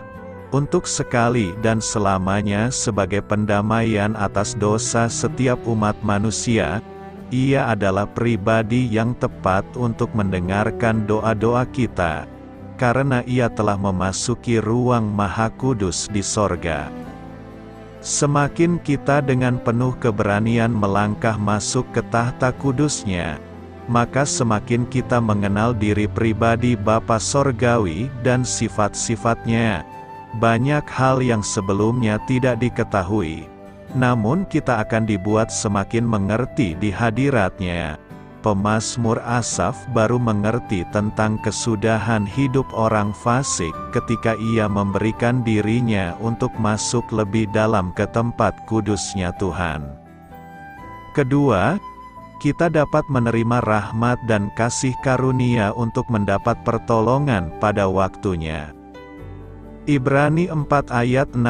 untuk sekali dan selamanya sebagai pendamaian atas dosa setiap umat manusia. Ia adalah pribadi yang tepat untuk mendengarkan doa-doa kita, karena ia telah memasuki ruang Maha Kudus di sorga. Semakin kita dengan penuh keberanian melangkah masuk ke tahta kudusnya, maka semakin kita mengenal diri pribadi Bapa Sorgawi dan sifat-sifatnya. Banyak hal yang sebelumnya tidak diketahui, namun kita akan dibuat semakin mengerti di hadirat-Nya. Pemazmur Asaf baru mengerti tentang kesudahan hidup orang fasik ketika ia memberikan dirinya untuk masuk lebih dalam ke tempat kudusnya Tuhan. Kedua, kita dapat menerima rahmat dan kasih karunia untuk mendapat pertolongan pada waktunya. Ibrani 4 ayat 16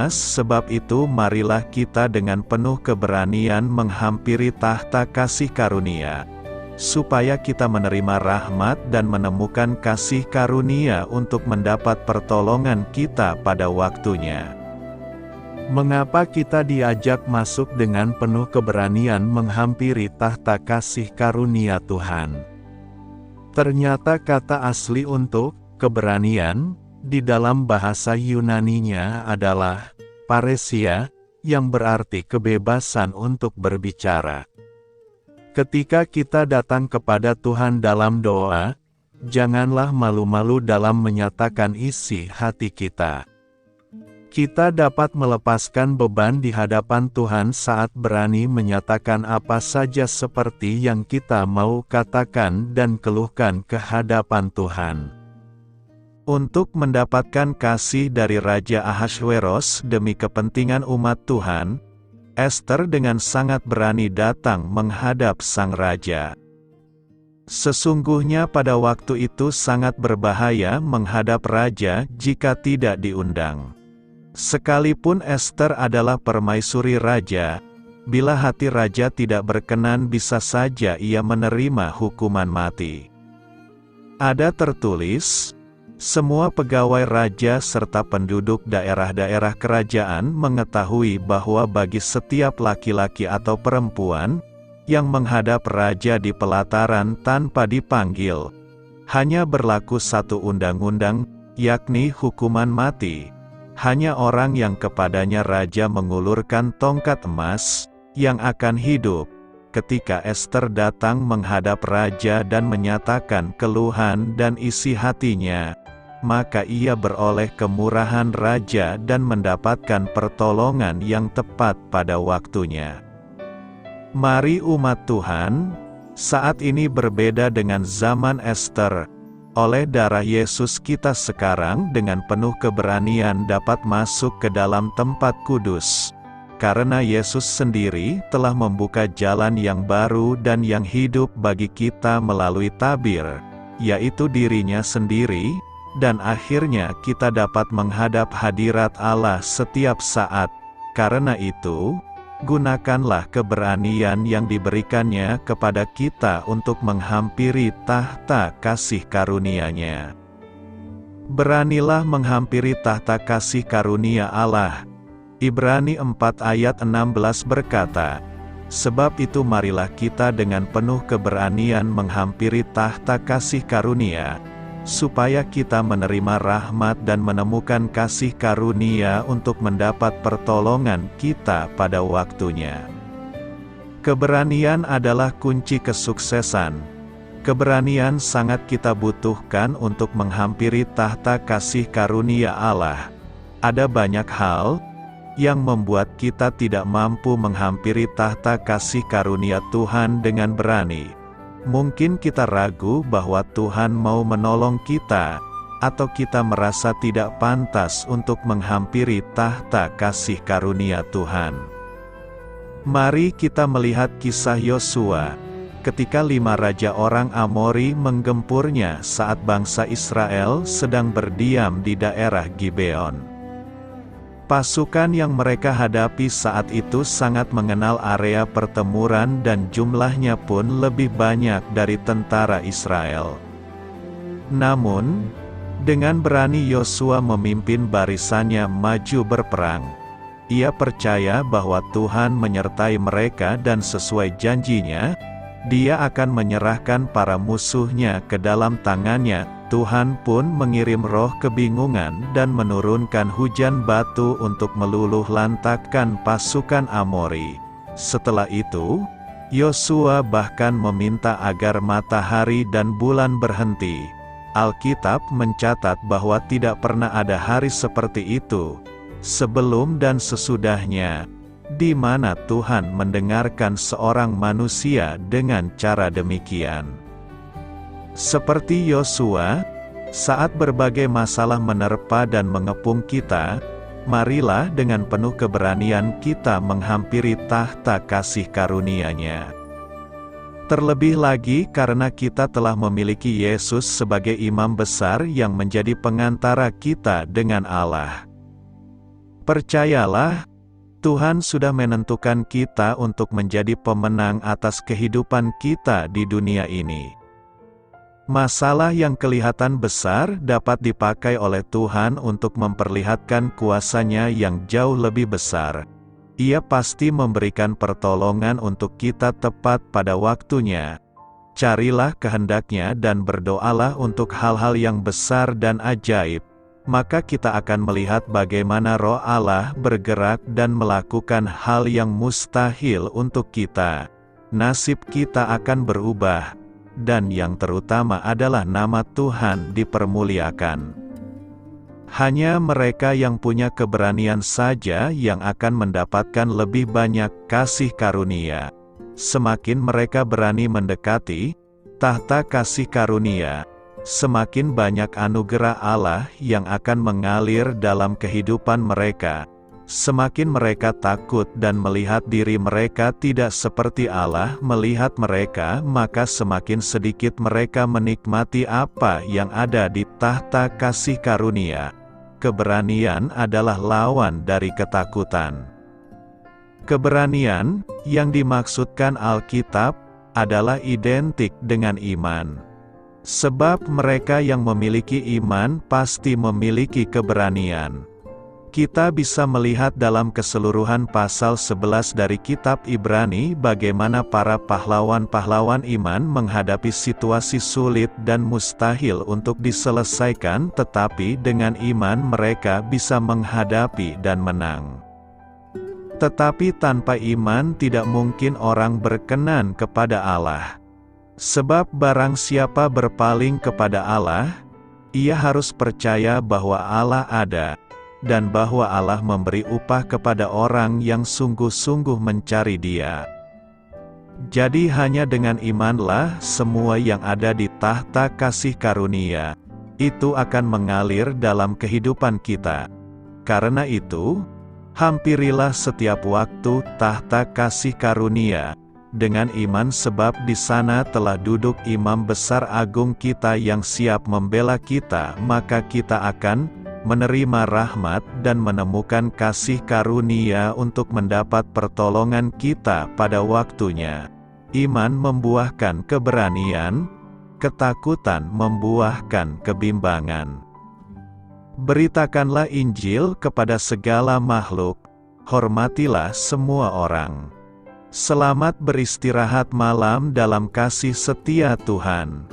Sebab itu marilah kita dengan penuh keberanian menghampiri tahta kasih karunia, supaya kita menerima rahmat dan menemukan kasih karunia untuk mendapat pertolongan kita pada waktunya. Mengapa kita diajak masuk dengan penuh keberanian menghampiri tahta kasih karunia Tuhan? Ternyata kata asli untuk keberanian di dalam bahasa Yunaninya adalah paresia, yang berarti kebebasan untuk berbicara. Ketika kita datang kepada Tuhan dalam doa, janganlah malu-malu dalam menyatakan isi hati kita. Kita dapat melepaskan beban di hadapan Tuhan saat berani menyatakan apa saja seperti yang kita mau katakan dan keluhkan ke hadapan Tuhan. Untuk mendapatkan kasih dari Raja Ahasveros demi kepentingan umat Tuhan, Ester dengan sangat berani datang menghadap sang raja. Sesungguhnya pada waktu itu sangat berbahaya menghadap raja jika tidak diundang. Sekalipun Ester adalah permaisuri raja, bila hati raja tidak berkenan bisa saja ia menerima hukuman mati. Ada tertulis, semua pegawai raja serta penduduk daerah-daerah kerajaan mengetahui bahwa bagi setiap laki-laki atau perempuan yang menghadap raja di pelataran tanpa dipanggil, hanya berlaku satu undang-undang, yakni hukuman mati. Hanya orang yang kepadanya raja mengulurkan tongkat emas, yang akan hidup. Ketika Ester datang menghadap raja dan menyatakan keluhan dan isi hatinya, maka ia beroleh kemurahan raja dan mendapatkan pertolongan yang tepat pada waktunya. Mari umat Tuhan, saat ini berbeda dengan zaman Ester. Oleh darah Yesus kita sekarang dengan penuh keberanian dapat masuk ke dalam tempat kudus. Karena Yesus sendiri telah membuka jalan yang baru dan yang hidup bagi kita melalui tabir, yaitu dirinya sendiri, dan akhirnya kita dapat menghadap hadirat Allah setiap saat. Karena itu, gunakanlah keberanian yang diberikannya kepada kita untuk menghampiri tahta kasih karunia-Nya. Beranilah menghampiri tahta kasih karunia Allah. Ibrani 4 ayat 16 berkata, Sebab itu marilah kita dengan penuh keberanian menghampiri tahta kasih karunia, supaya kita menerima rahmat dan menemukan kasih karunia untuk mendapat pertolongan kita pada waktunya. Keberanian adalah kunci kesuksesan. Keberanian sangat kita butuhkan untuk menghampiri tahta kasih karunia Allah. Ada banyak hal yang membuat kita tidak mampu menghampiri tahta kasih karunia Tuhan dengan berani. Mungkin kita ragu bahwa Tuhan mau menolong kita, atau kita merasa tidak pantas untuk menghampiri tahta kasih karunia Tuhan. Mari kita melihat kisah Yosua, ketika 5 raja orang Amori menggempurnya saat bangsa Israel sedang berdiam di daerah Gibeon. Pasukan yang mereka hadapi saat itu sangat mengenal area pertempuran dan jumlahnya pun lebih banyak dari tentara Israel. Namun, dengan berani Yosua memimpin barisannya maju berperang. Ia percaya bahwa Tuhan menyertai mereka dan sesuai janjinya, Dia akan menyerahkan para musuhnya ke dalam tangannya. Tuhan pun mengirim roh kebingungan dan menurunkan hujan batu untuk meluluh lantakkan pasukan Amori. Setelah itu, Yosua bahkan meminta agar matahari dan bulan berhenti. Alkitab mencatat bahwa tidak pernah ada hari seperti itu, sebelum dan sesudahnya, di mana Tuhan mendengarkan seorang manusia dengan cara demikian. Seperti Yosua, saat berbagai masalah menerpa dan mengepung kita, marilah dengan penuh keberanian kita menghampiri tahta kasih karunia-Nya. Terlebih lagi karena kita telah memiliki Yesus sebagai imam besar yang menjadi pengantara kita dengan Allah. Percayalah, Tuhan sudah menentukan kita untuk menjadi pemenang atas kehidupan kita di dunia ini. Masalah yang kelihatan besar dapat dipakai oleh Tuhan untuk memperlihatkan kuasa-Nya yang jauh lebih besar. Ia pasti memberikan pertolongan untuk kita tepat pada waktunya. Carilah kehendak-Nya dan berdoalah untuk hal-hal yang besar dan ajaib, maka kita akan melihat bagaimana Roh Allah bergerak dan melakukan hal yang mustahil untuk kita. Nasib kita akan berubah, dan yang terutama adalah nama Tuhan dipermuliakan. Hanya mereka yang punya keberanian saja yang akan mendapatkan lebih banyak kasih karunia. Semakin mereka berani mendekati tahta kasih karunia, semakin banyak anugerah Allah yang akan mengalir dalam kehidupan mereka. Semakin mereka takut dan melihat diri mereka tidak seperti Allah melihat mereka, maka semakin sedikit mereka menikmati apa yang ada di tahta kasih karunia. Keberanian adalah lawan dari ketakutan. Keberanian yang dimaksudkan Alkitab adalah identik dengan iman. Sebab mereka yang memiliki iman pasti memiliki keberanian. Kita bisa melihat dalam keseluruhan pasal 11 dari kitab Ibrani bagaimana para pahlawan-pahlawan iman menghadapi situasi sulit dan mustahil untuk diselesaikan, tetapi dengan iman mereka bisa menghadapi dan menang. Tetapi tanpa iman tidak mungkin orang berkenan kepada Allah. Sebab barang siapa berpaling kepada Allah, ia harus percaya bahwa Allah ada, dan bahwa Allah memberi upah kepada orang yang sungguh-sungguh mencari Dia. Jadi hanya dengan imanlah semua yang ada di tahta kasih karunia itu akan mengalir dalam kehidupan kita. Karena itu, hampirilah setiap waktu tahta kasih karunia dengan iman, sebab di sana telah duduk imam besar agung kita yang siap membela kita, maka kita akan menerima rahmat dan menemukan kasih karunia untuk mendapat pertolongan kita pada waktunya. Iman membuahkan keberanian, ketakutan membuahkan kebimbangan. Beritakanlah Injil kepada segala makhluk, hormatilah semua orang. Selamat beristirahat malam dalam kasih setia Tuhan.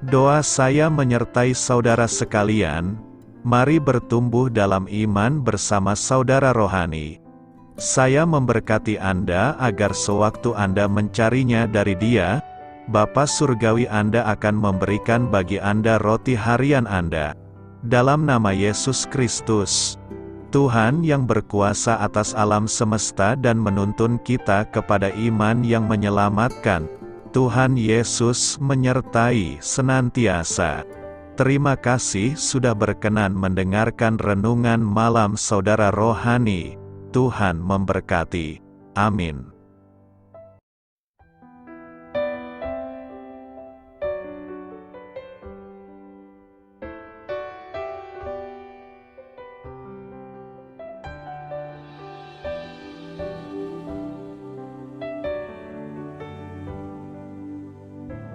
Doa saya menyertai saudara sekalian. Mari bertumbuh dalam iman bersama saudara rohani. Saya memberkati Anda agar sewaktu Anda mencarinya dari Dia, Bapa Surgawi Anda akan memberikan bagi Anda roti harian Anda. Dalam nama Yesus Kristus, Tuhan yang berkuasa atas alam semesta dan menuntun kita kepada iman yang menyelamatkan, Tuhan Yesus menyertai senantiasa. Terima kasih sudah berkenan mendengarkan renungan malam saudara rohani. Tuhan memberkati. Amin.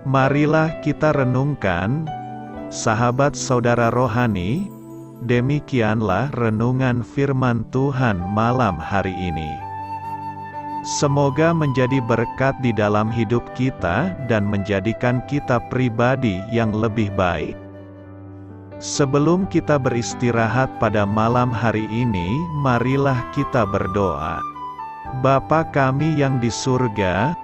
Marilah kita renungkan, sahabat saudara rohani, demikianlah renungan firman Tuhan malam hari ini. Semoga menjadi berkat di dalam hidup kita dan menjadikan kita pribadi yang lebih baik. Sebelum kita beristirahat pada malam hari ini, marilah kita berdoa. Bapa kami yang di surga,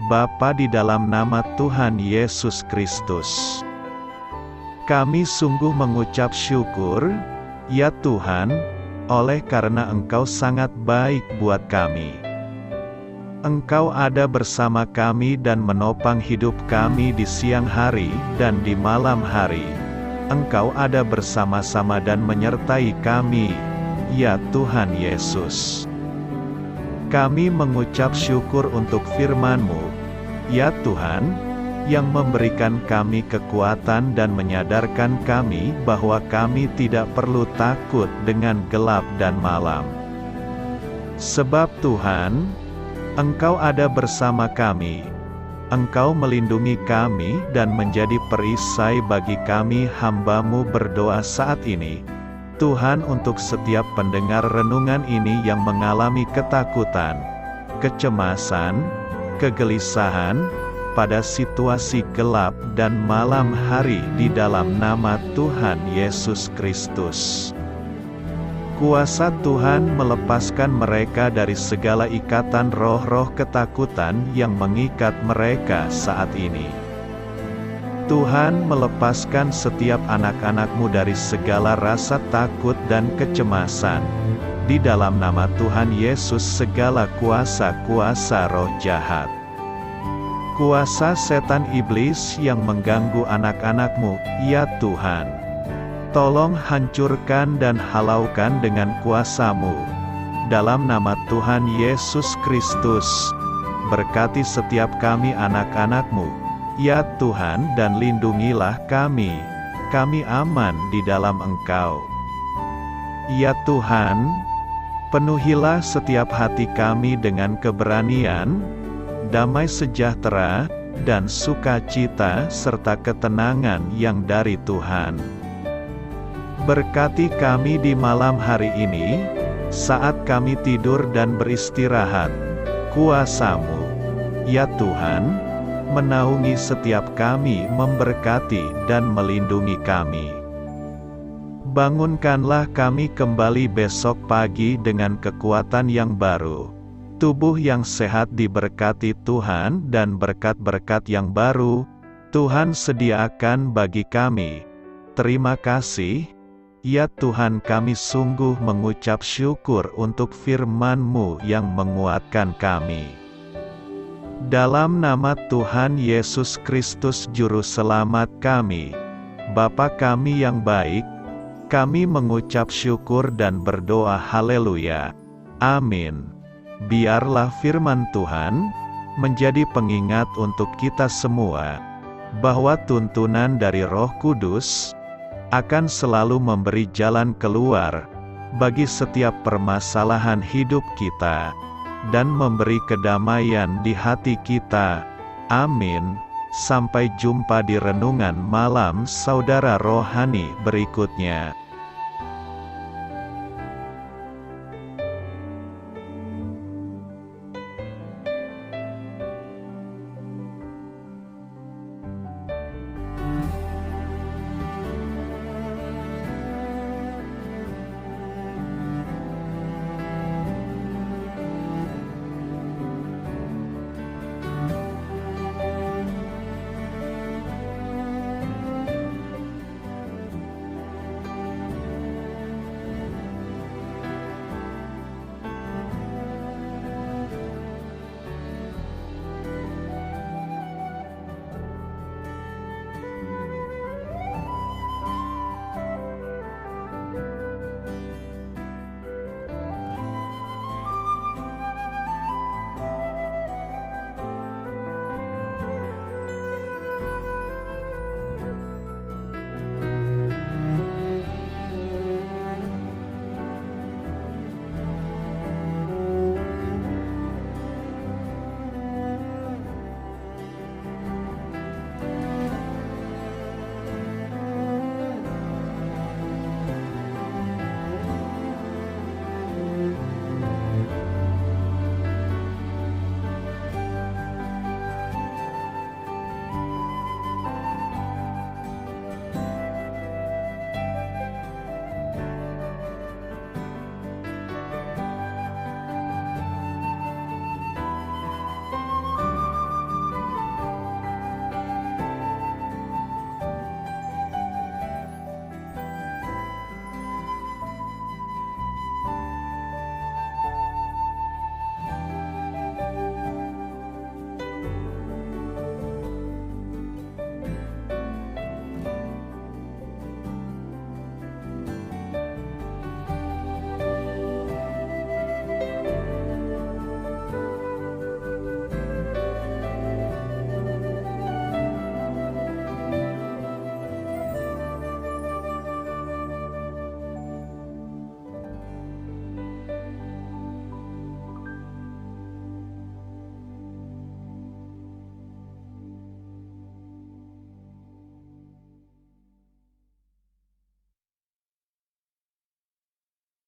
Bapa, di dalam nama Tuhan Yesus Kristus, kami sungguh mengucap syukur, ya Tuhan, oleh karena Engkau sangat baik buat kami. Engkau ada bersama kami dan menopang hidup kami di siang hari dan di malam hari. Engkau ada bersama-sama dan menyertai kami, ya Tuhan Yesus. Kami mengucap syukur untuk firman-Mu, ya Tuhan, yang memberikan kami kekuatan dan menyadarkan kami bahwa kami tidak perlu takut dengan gelap dan malam. Sebab Tuhan, Engkau ada bersama kami. Engkau melindungi kami dan menjadi perisai bagi kami hamba-Mu berdoa saat ini. Tuhan, untuk setiap pendengar renungan ini yang mengalami ketakutan, kecemasan, kegelisahan, pada situasi gelap dan malam hari di dalam nama Tuhan Yesus Kristus. Kuasa Tuhan melepaskan mereka dari segala ikatan roh-roh ketakutan yang mengikat mereka saat ini. Tuhan melepaskan setiap anak-anak-Mu dari segala rasa takut dan kecemasan. Di dalam nama Tuhan Yesus, segala kuasa-kuasa roh jahat, kuasa setan iblis yang mengganggu anak-anak-Mu, ya Tuhan, tolong hancurkan dan halaukan dengan kuasa-Mu. Dalam nama Tuhan Yesus Kristus, berkati setiap kami anak-anak-Mu, ya Tuhan, dan lindungilah kami. Kami aman di dalam Engkau. Ya Tuhan, penuhilah setiap hati kami dengan keberanian, damai sejahtera, dan sukacita serta ketenangan yang dari Tuhan. Berkati kami di malam hari ini, saat kami tidur dan beristirahat. Kuasa-Mu, ya Tuhan, menaungi setiap kami, memberkati dan melindungi kami. Bangunkanlah kami kembali besok pagi dengan kekuatan yang baru, tubuh yang sehat diberkati Tuhan, dan berkat-berkat yang baru Tuhan sediakan bagi kami. Terima kasih, ya Tuhan. Kami sungguh mengucap syukur untuk firman-Mu yang menguatkan kami. Dalam nama Tuhan Yesus Kristus Juru Selamat kami, Bapa kami yang baik, kami mengucap syukur dan berdoa haleluya. Amin. Biarlah firman Tuhan menjadi pengingat untuk kita semua, bahwa tuntunan dari Roh Kudus akan selalu memberi jalan keluar bagi setiap permasalahan hidup kita, dan memberi kedamaian di hati kita. Amin. Sampai jumpa di renungan malam saudara rohani berikutnya.